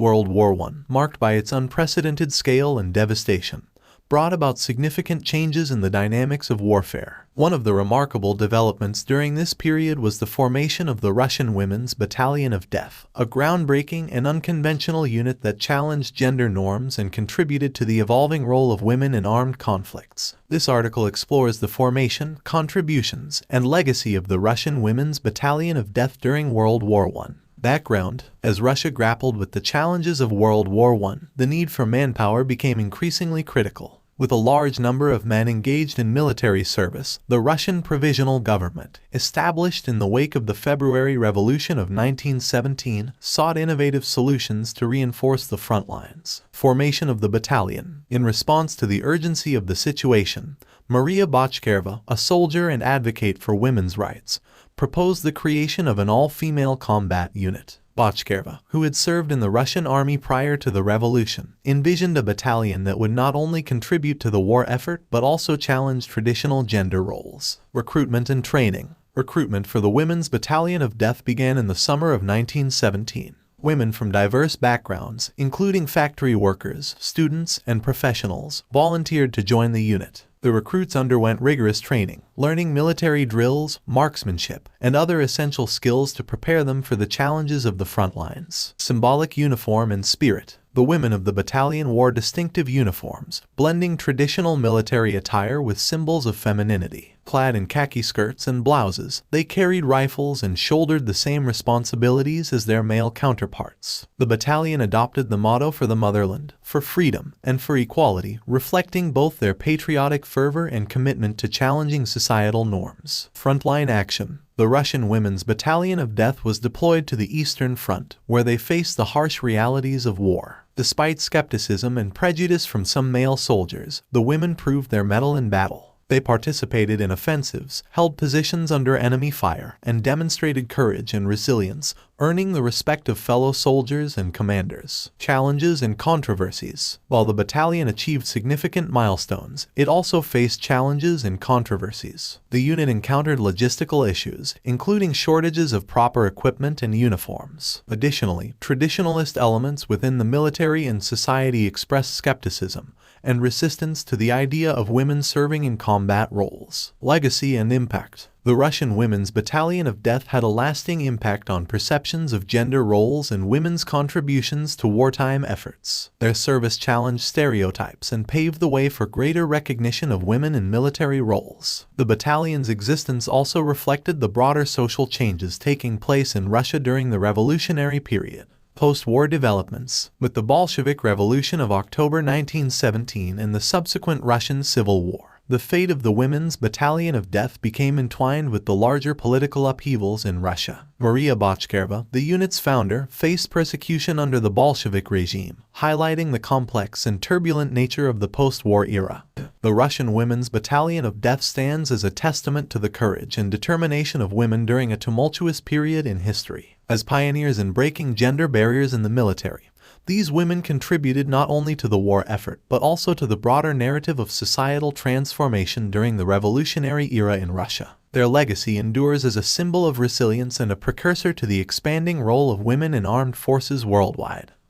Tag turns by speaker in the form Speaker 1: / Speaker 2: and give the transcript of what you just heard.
Speaker 1: World War I, marked by its unprecedented scale and devastation, brought about significant changes in the dynamics of warfare. One of the remarkable developments during this period was the formation of the Russian Women's Battalion of Death, a groundbreaking and unconventional unit that challenged gender norms and contributed to the evolving role of women in armed conflicts. This article explores the formation, contributions, and legacy of the Russian Women's Battalion of Death during World War I. Background: as Russia grappled with the challenges of World War I, the need for manpower became increasingly critical. With a large number of men engaged in military service, the Russian Provisional Government, established in the wake of the February Revolution of 1917, sought innovative solutions to reinforce the front lines. Formation of the battalion. In response to the urgency of the situation, Maria Botchkareva, a soldier and advocate for women's rights, proposed the creation of an all-female combat unit. Botchkareva, who had served in the Russian army prior to the revolution, envisioned a battalion that would not only contribute to the war effort but also challenge traditional gender roles. Recruitment and training. Recruitment for the Women's Battalion of Death began in the summer of 1917. Women from diverse backgrounds, including factory workers, students, and professionals, volunteered to join the unit. The recruits underwent rigorous training, learning military drills, marksmanship, and other essential skills to prepare them for the challenges of the front lines. Symbolic uniform and spirit. The women of the battalion wore distinctive uniforms, blending traditional military attire with symbols of femininity. Clad in khaki skirts and blouses, they carried rifles and shouldered the same responsibilities as their male counterparts. The battalion adopted the motto "For the motherland, for freedom, and for equality," reflecting both their patriotic fervor and commitment to challenging societal norms. Frontline action. The Russian Women's Battalion of Death was deployed to the Eastern Front, where they faced the harsh realities of war. Despite skepticism and prejudice from some male soldiers, the women proved their mettle in battle. They participated in offensives, held positions under enemy fire, and demonstrated courage and resilience, earning the respect of fellow soldiers and commanders. Challenges and controversies. While the battalion achieved significant milestones, it also faced challenges and controversies. The unit encountered logistical issues, including shortages of proper equipment and uniforms. Additionally, traditionalist elements within the military and society expressed skepticism and resistance to the idea of women serving in combat roles. Legacy and impact. The Russian Women's Battalion of Death had a lasting impact on perceptions of gender roles and women's contributions to wartime efforts. Their service challenged stereotypes and paved the way for greater recognition of women in military roles. The battalion's existence also reflected the broader social changes taking place in Russia during the revolutionary period. Post-war developments. With the Bolshevik Revolution of October 1917 and the subsequent Russian Civil War, the fate of the Women's Battalion of Death became entwined with the larger political upheavals in Russia. Maria Botchkareva, the unit's founder, faced persecution under the Bolshevik regime, highlighting the complex and turbulent nature of the post-war era. The Russian Women's Battalion of Death stands as a testament to the courage and determination of women during a tumultuous period in history. As pioneers in breaking gender barriers in the military, these women contributed not only to the war effort but also to the broader narrative of societal transformation during the revolutionary era in Russia. Their legacy endures as a symbol of resilience and a precursor to the expanding role of women in armed forces worldwide.